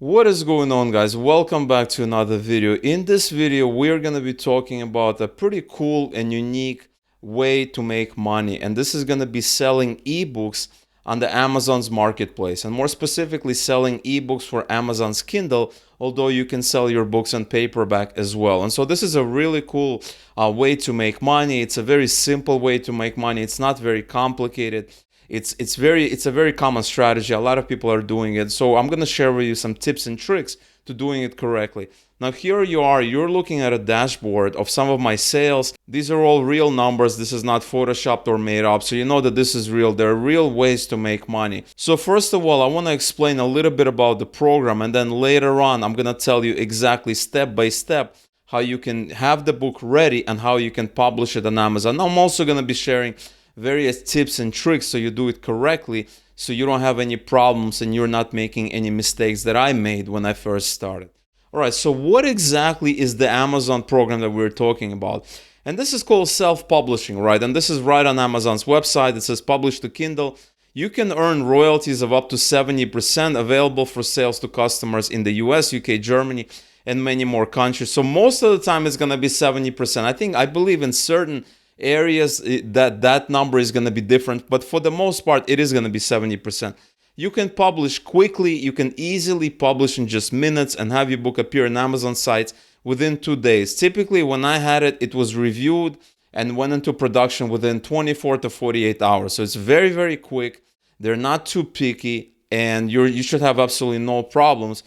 What is going on, guys? Welcome back to another video. In this video we're going to be talking about a pretty cool and unique way to make money, and this is going to be selling ebooks on the Amazon's marketplace, and more specifically selling ebooks for Amazon's Kindle, although you can sell your books on paperback as well. And so this is a really cool way to make money. It's a very simple way to make money. It's not very complicated. It's a very common strategy. A lot of people are doing it. So I'm going to share with you some tips and tricks to doing it correctly. Now here you are, you're looking at a dashboard of some of my sales. These are all real numbers. This is not photoshopped or made up. So you know that this is real. There are real ways to make money. So first of all, I want to explain a little bit about the program, and then later on I'm going to tell you exactly step by step how you can have the book ready and how you can publish it on Amazon. I'm also going to be sharing various tips and tricks so you do it correctly, so you don't have any problems and you're not making any mistakes that I made when I first started. Alright, so what exactly is the Amazon program that we're talking about? And this is called self-publishing, right? And this is right on Amazon's website. It says publish to Kindle. You can earn royalties of up to 70% available for sales to customers in the US, UK, Germany, and many more countries. So most of the time it's going to be 70%. I believe in certain areas that number is going to be different, but for the most part it is going to be 70%. You can publish quickly. You can easily publish in just minutes and have your book appear on Amazon sites within 2 days. Typically when I had it, it was reviewed and went into production within 24 to 48 hours. So it's very, very quick. They're not too picky, and you should have absolutely no problems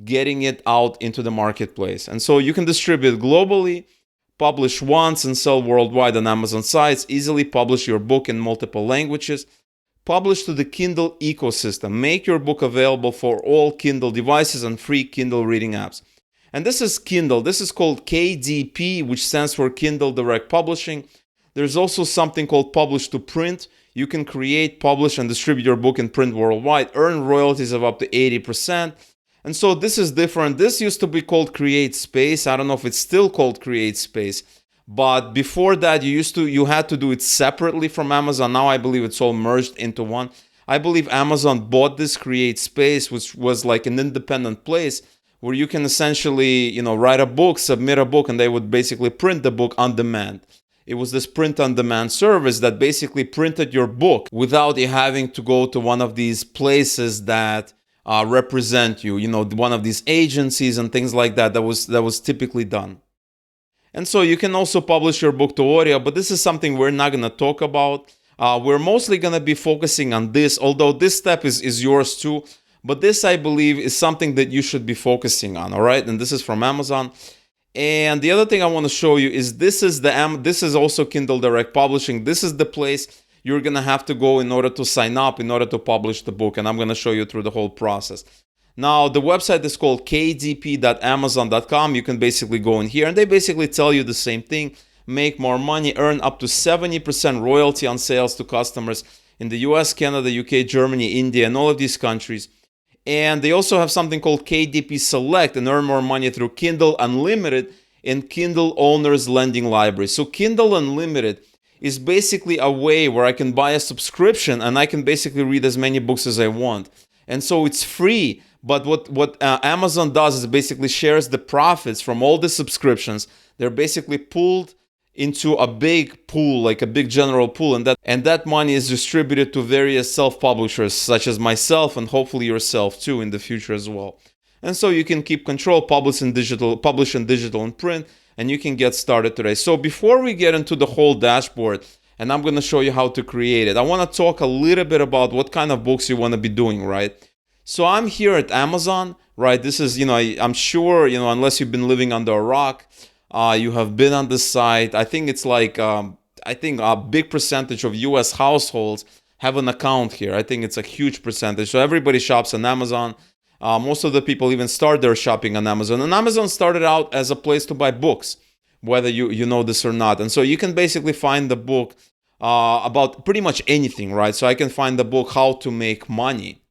getting it out into the marketplace. And so you can distribute globally, publish once and sell worldwide on Amazon sites, easily publish your book in multiple languages, publish to the Kindle ecosystem, make your book available for all Kindle devices and free Kindle reading apps. And this is Kindle. This is called KDP, which stands for Kindle Direct Publishing. There's also something called publish to print. You can create, publish, and distribute your book in print worldwide, earn royalties of up to 80%. And so this is different. This used to be called Create Space. I don't know if it's still called Create Space, but before that you had to do it separately from Amazon. Now I believe it's all merged into one. I believe Amazon bought this Create Space, which was like an independent place where you can essentially, write a book, submit a book, and they would basically print the book on demand. It was this print on demand service that basically printed your book without you having to go to one of these places that represent you, one of these agencies and things like that. That was typically done. And so you can also publish your book to audio, but this is something we're not going to talk about. We're mostly going to be focusing on this, although this step is yours too. But this, I believe, is something that you should be focusing on. All right, and this is from Amazon. And the other thing I want to show you is this is also Kindle Direct Publishing. This is the place you're going to have to go in order to sign up, in order to publish the book. And I'm going to show you through the whole process. Now, the website is called kdp.amazon.com. You can basically go in here and they basically tell you the same thing. Make more money, earn up to 70% royalty on sales to customers in the US, Canada, UK, Germany, India, and all of these countries. And they also have something called KDP Select, and earn more money through Kindle Unlimited and Kindle Owners Lending Library. So Kindle Unlimited is basically a way where I can buy a subscription and I can basically read as many books as I want. And so it's free, but what Amazon does is basically shares the profits from all the subscriptions. They're basically pooled into a big pool, like a big general pool, and that money is distributed to various self-publishers such as myself and hopefully yourself too in the future as well. And so you can keep control, publish in digital and print, and you can get started today. So before we get into the whole dashboard, and I'm going to show you how to create it, I want to talk a little bit about what kind of books you want to be doing, right? So I'm here at Amazon, right? This is, I'm sure, unless you've been living under a rock, you have been on the site. I think it's like, I think a big percentage of US households have an account here. I think it's a huge percentage. So everybody shops on Amazon. Most of the people even start their shopping on Amazon. And Amazon started out as a place to buy books, whether you know this or not. And so you can basically find the book about pretty much anything, right? So I can find the book, How to Make Money.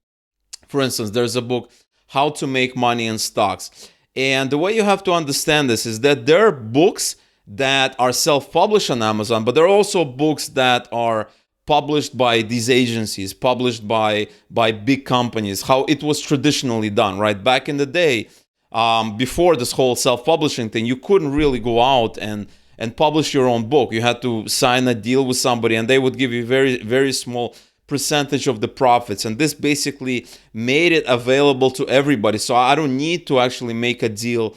For instance, there's a book, How to Make Money in Stocks. And the way you have to understand this is that there are books that are self-published on Amazon, but there are also books that are published by these agencies, published by big companies, how it was traditionally done, right? Back in the day, before this whole self-publishing thing, you couldn't really go out and publish your own book. You had to sign a deal with somebody, and they would give you very, very small percentage of the profits. And this basically made it available to everybody. So I don't need to actually make a deal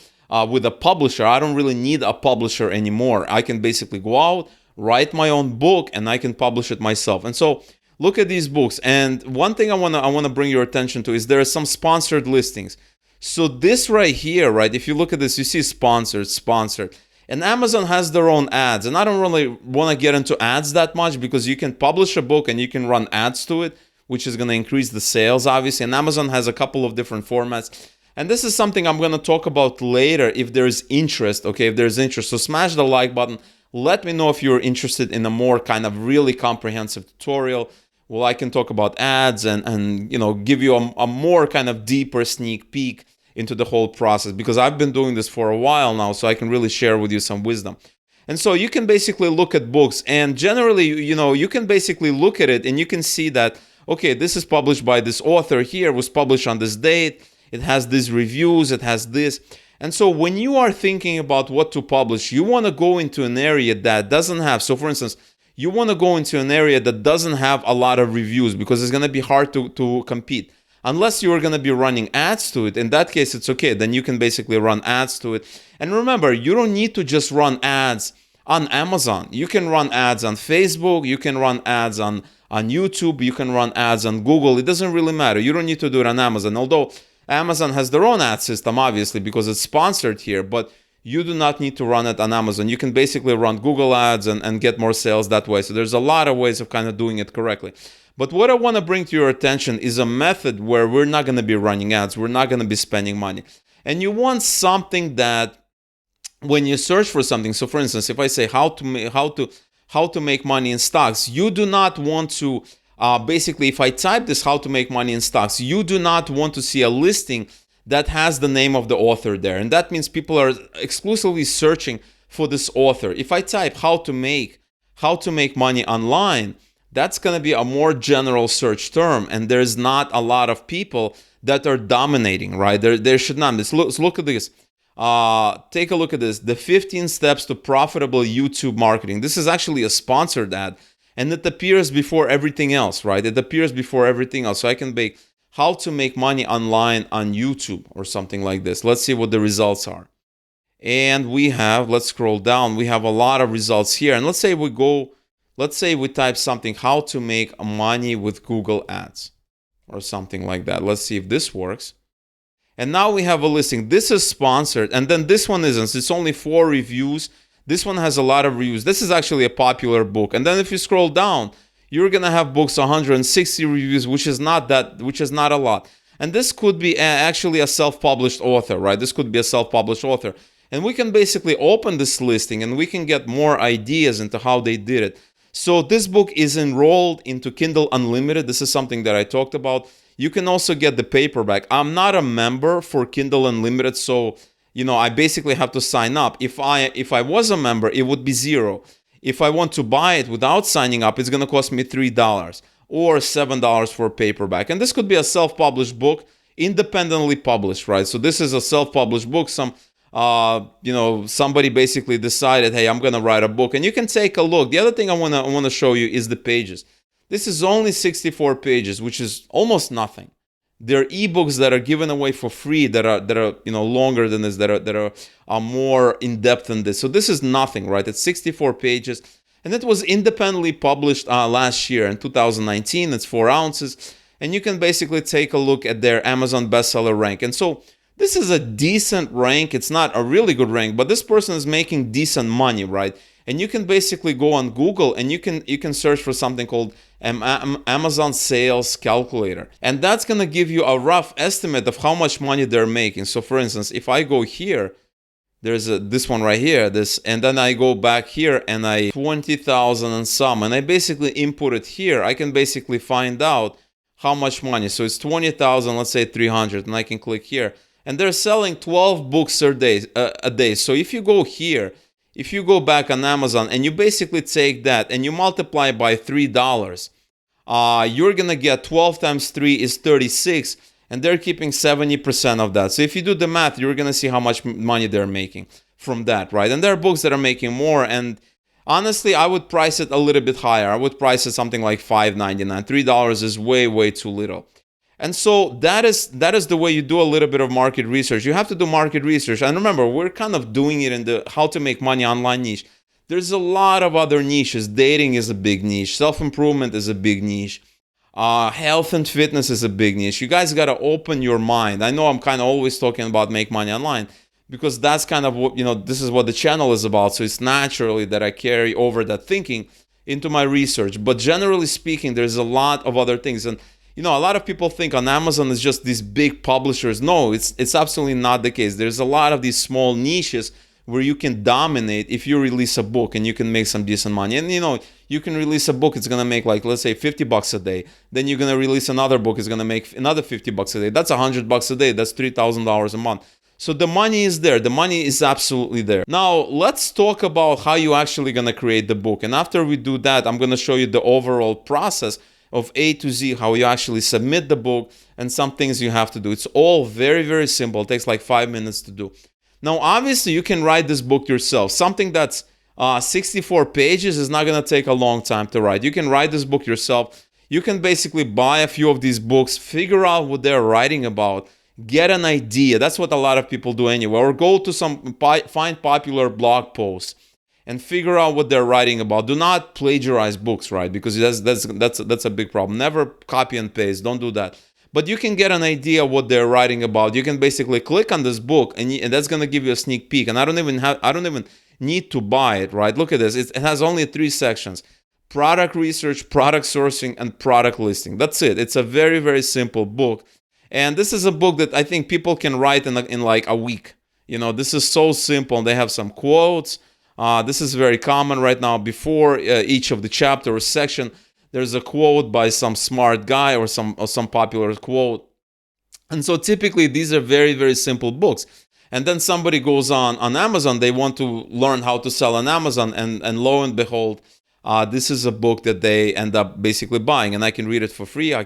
with a publisher. I don't really need a publisher anymore. I can basically go out, write my own book, and I can publish it myself. And so look at these books. And one thing I want to bring your attention to is there are some sponsored listings. So this right here, right, if you look at this, you see sponsored. And Amazon has their own ads. And I don't really want to get into ads that much, because you can publish a book and you can run ads to it, which is going to increase the sales, obviously. And Amazon has a couple of different formats. And this is something I'm going to talk about later if there's interest, okay, if there's interest. So smash the like button. Let me know if you're interested in a more kind of really comprehensive tutorial. Well, I can talk about ads and give you a more kind of deeper sneak peek into the whole process, because I've been doing this for a while now, so I can really share with you some wisdom. And so you can basically look at books, and generally, you can basically look at it and you can see that, okay, this is published by this author here, was published on this date, it has these reviews, it has this. And so when you are thinking about what to publish, you want to go into an area that doesn't have, so for instance, you want to go into an area that doesn't have a lot of reviews, because it's going to be hard to compete. Unless you're going to be running ads to it. In that case, it's okay. Then you can basically run ads to it. And remember, you don't need to just run ads on Amazon. You can run ads on Facebook. You can run ads on YouTube. You can run ads on Google. It doesn't really matter. You don't need to do it on Amazon. Although Amazon has their own ad system, obviously, because it's sponsored here. But you do not need to run it on Amazon. You can basically run Google ads and get more sales that way. So there's a lot of ways of kind of doing it correctly. But what I want to bring to your attention is a method where we're not going to be running ads. We're not going to be spending money. And you want something that when you search for something, so for instance, if I say how to make money in stocks, you do not want to, basically, if I type this, how to make money in stocks, you do not want to see a listing that has the name of the author there. And that means people are exclusively searching for this author. If I type how to make money online, that's going to be a more general search term, and there's not a lot of people that are dominating, right? There should not be. So look at this. Take a look at this. The 15 steps to profitable YouTube marketing. This is actually a sponsored ad, and it appears before everything else, right? It appears before everything else. So I can make how to make money online on YouTube or something like this. Let's see what the results are. And let's scroll down. We have a lot of results here. And let's say we type something, how to make money with Google Ads or something like that. Let's see if this works. And now we have a listing. This is sponsored, and then this one isn't. It's only 4 reviews. This one has a lot of reviews. This is actually a popular book. And then if you scroll down, you're going to have books 160 reviews, which is not a lot. And this could be actually a self-published author, right? This could be a self-published author. And we can basically open this listing and we can get more ideas into how they did it. So this book is enrolled into Kindle Unlimited. This is something that I talked about. You can also get the paperback. I'm not a member for Kindle Unlimited, so I basically have to sign up. If I was a member, it would be $0. If I want to buy it without signing up, it's going to cost me $3 or $7 for a paperback. And this could be a self-published book, independently published, right? So this is a self-published book. Somebody basically decided, hey, I'm going to write a book, and you can take a look. The other thing I want to show you is the pages. This is only 64 pages, which is almost nothing. There are ebooks that are given away for free that are longer than this, that are more in depth than this. So this is nothing, right? It's 64 pages, and it was independently published last year in 2019. It's 4 ounces, and you can basically take a look at their Amazon bestseller rank. And so this is a decent rank. It's not a really good rank, but this person is making decent money, right? And you can basically go on Google and you can search for something called Amazon Sales Calculator. And that's going to give you a rough estimate of how much money they're making. So for instance, if I go here, there's this one right here, and then I go back here and 20,000 and some, and I basically input it here. I can basically find out how much money. So it's 20,000, let's say 300, and I can click here. And they're selling 12 books a day. So if you go here, if you go back on Amazon and you basically take that and you multiply by $3, you're gonna get 12 times 3 is 36, and they're keeping 70% of that. So if you do the math, you're gonna see how much money they're making from that, right? And there are books that are making more, and honestly, I would price it a little bit higher. I would price it something like $5.99. $3 is way too little. And so that is the way you do a little bit of market research. You have to do market research. And remember, we're kind of doing it in the how to make money online niche. There's a lot of other niches. Dating is a big niche. Self-improvement is a big niche. Health and fitness is a big niche. You guys got to open your mind. I know I'm kind of always talking about make money online because that's kind of what, this is what the channel is about. So it's naturally that I carry over that thinking into my research. But generally speaking, there's a lot of other things. And a lot of people think on Amazon is just these big publishers. No, it's absolutely not the case. There's a lot of these small niches where you can dominate if you release a book and you can make some decent money. And you can release a book, it's gonna make like, let's say $50 a day. Then you're gonna release another book, it's gonna make another $50 a day. That's $100 a day. That's $3,000 a month. So the money is there. The money is absolutely there. Now let's talk about how you actually gonna create the book. And after we do that, I'm gonna show you the overall process of A to Z, how you actually submit the book and some things you have to do. It's all very simple. It takes like 5 minutes to do. Now, obviously, you can write this book yourself. Something that's 64 pages is not going to take a long time to write. You can write this book yourself. You can basically buy a few of these books, figure out what they're writing about, get an idea. That's what a lot of people do anyway. Or go to find popular blog posts and figure out what they're writing about. Do not plagiarize books, right? Because that's a big problem. Never copy and paste. Don't do that. But you can get an idea what they're writing about. You can basically click on this book, and that's gonna give you a sneak peek. And I don't even need to buy it, right? Look at this. It has only 3 sections: product research, product sourcing, and product listing. That's it. It's a very simple book. And this is a book that I think people can write in like a week. This is so simple. They have some quotes. This is very common right now. Before each of the chapter or section, there's a quote by some smart guy or some popular quote. And so typically these are very simple books. And then somebody goes on Amazon, they want to learn how to sell on Amazon, and lo and behold, this is a book that they end up basically buying, and I can read it for free. I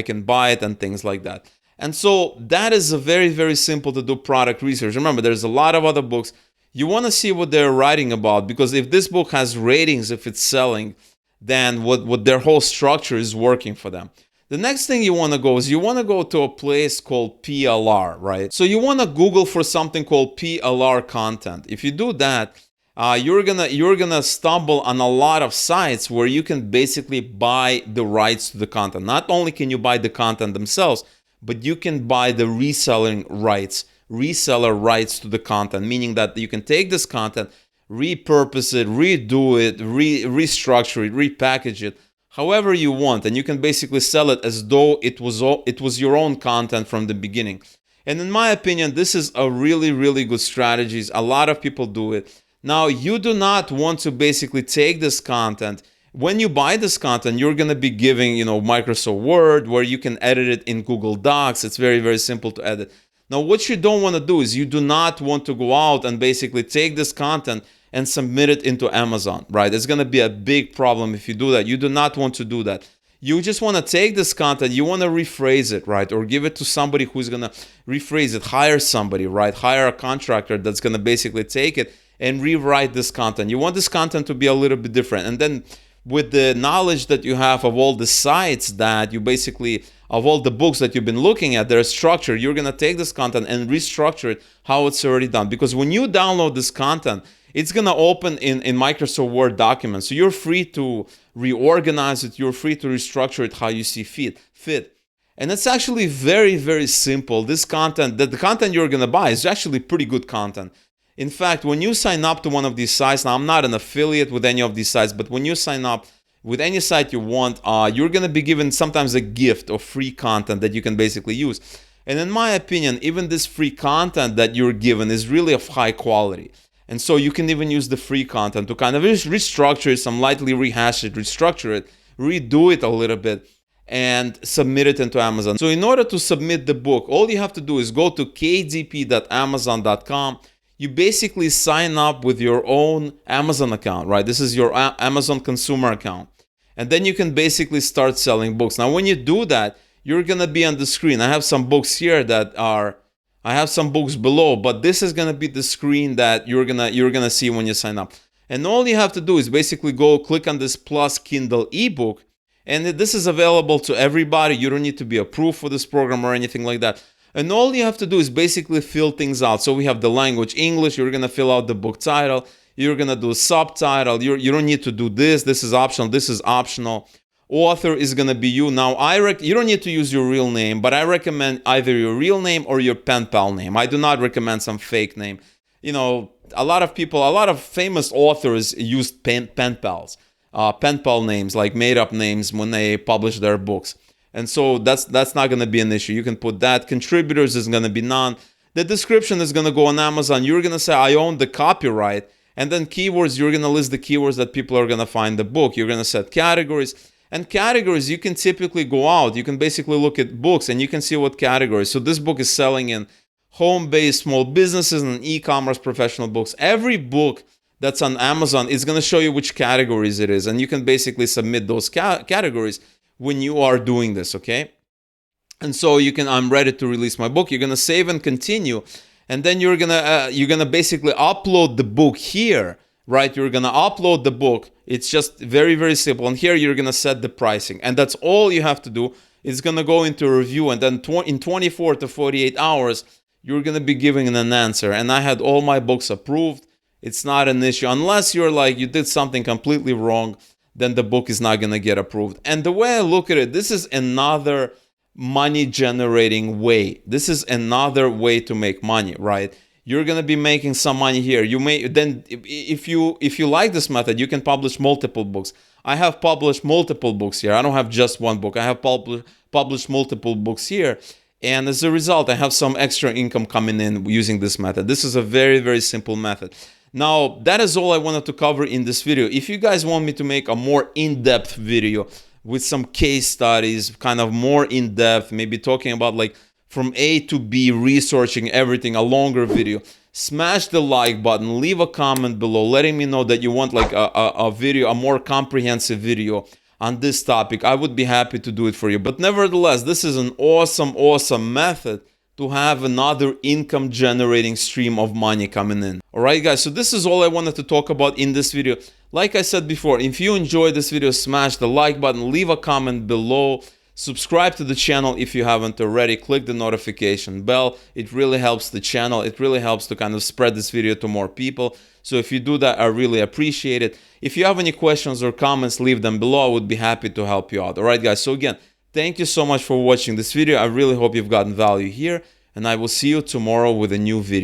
can buy it and things like that. And so that is a very simple to do product research. Remember, there's a lot of other books. You want to see what they're writing about, because if this book has ratings, if it's selling, then what their whole structure is working for them. The next thing you want to go is you want to go to a place called PLR, right? So you want to Google for something called PLR content. If you do that, you're gonna stumble on a lot of sites where you can basically buy the rights to the content. Not only can you buy the content themselves, but you can buy the reseller rights to the content, meaning that you can take this content, repurpose it, redo it, restructure it, repackage it, however you want, and you can basically sell it as though it was your own content from the beginning. And in my opinion, this is a really good strategy. A lot of people do it. Now, you do not want to basically take this content. When you buy this content, you're going to be giving, Microsoft Word, where you can edit it in Google Docs. It's very simple to edit. Now, what you don't want to do is you do not want to go out and basically take this content and submit it into Amazon, right? It's going to be a big problem if you do that. You do not want to do that. You just want to take this content, you want to rephrase it, right? Or give it to somebody who's going to rephrase it. Hire somebody, right? Hire a contractor that's going to basically take it and rewrite this content. You want this content to be a little bit different. And then with the knowledge that you have of all the sites that you basically, of all the books that you've been looking at, their structure, you're going to take this content and restructure it how it's already done. Because when you download this content, it's going to open in Microsoft Word documents. So you're free to reorganize it. You're free to restructure it how you see fit. And it's actually very simple. This content, the content you're going to buy is actually pretty good content. In fact, when you sign up to one of these sites, now I'm not an affiliate with any of these sites, but when you sign up with any site you want, you're going to be given sometimes a gift of free content that you can basically use. And in my opinion, even this free content that you're given is really of high quality. And so you can even use the free content to kind of restructure it, some lightly rehash it, restructure it, redo it a little bit, and submit it into Amazon. So in order to submit the book, all you have to do is go to kdp.amazon.com. you basically sign up with your own Amazon account, right? This is your Amazon consumer account. And then you can basically start selling books. Now, when you do that, you're gonna be on the screen. I have some books here I have some books below, but this is gonna be the screen that you're gonna see when you sign up. And all you have to do is basically go click on this plus Kindle ebook, and this is available to everybody. You don't need to be approved for this program or anything like that. And all you have to do is basically fill things out. So we have the language English. You're gonna fill out the book title. You're gonna do subtitle. You don't need to do this. This is optional. This is optional. Author is gonna be you. Now you don't need to use your real name, but I recommend either your real name or your pen pal name. I do not recommend some fake name. You know, a lot of famous authors use pen pals, pen pal names, like made up names when they publish their books. And so that's not going to be an issue. You can put that. Contributors is going to be none. The description is going to go on Amazon. You're going to say, I own the copyright. And then keywords, you're going to list the keywords that people are going to find the book. You're going to set categories. And categories, you can typically go out. You can basically look at books and you can see what categories. So this book is selling in home-based small businesses and e-commerce professional books. Every book that's on Amazon is going to show you which categories it is. And you can basically submit those categories when you are doing this, okay? And so I'm ready to release my book. You're gonna save and continue, and then you're gonna basically upload the book here, right? You're gonna upload the book. It's just very, very simple. And here you're gonna set the pricing, and that's all you have to do. It's gonna go into a review, and then in 24 to 48 hours, you're gonna be giving an answer. And I had all my books approved. It's not an issue unless you're like you did something completely wrong. Then the book is not going to get approved. And the way I look at it, this is another money generating way. This is another way to make money, right? You're going to be making some money here. You may then, if you like this method, you can publish multiple books. I have published multiple books here. I don't have just one book. I have published multiple books here. And as a result, I have some extra income coming in using this method. This is a very, very simple method. Now, that is all I wanted to cover in this video. If you guys want me to make a more in-depth video with some case studies, kind of more in-depth, maybe talking about like from A to B, researching everything, a longer video, smash the like button, leave a comment below letting me know that you want like a video, a more comprehensive video on this topic. I would be happy to do it for you. But nevertheless, this is an awesome method to have another income generating stream of money coming in. Alright guys, so this is all I wanted to talk about in this video. Like I said before, if you enjoyed this video, smash the like button, leave a comment below, subscribe to the channel if you haven't already, click the notification bell. It really helps the channel. It really helps to kind of spread this video to more people. So if you do that, I really appreciate it. If you have any questions or comments, leave them below. I would be happy to help you out. Alright guys, so again, thank you so much for watching this video. I really hope you've gotten value here, and I will see you tomorrow with a new video.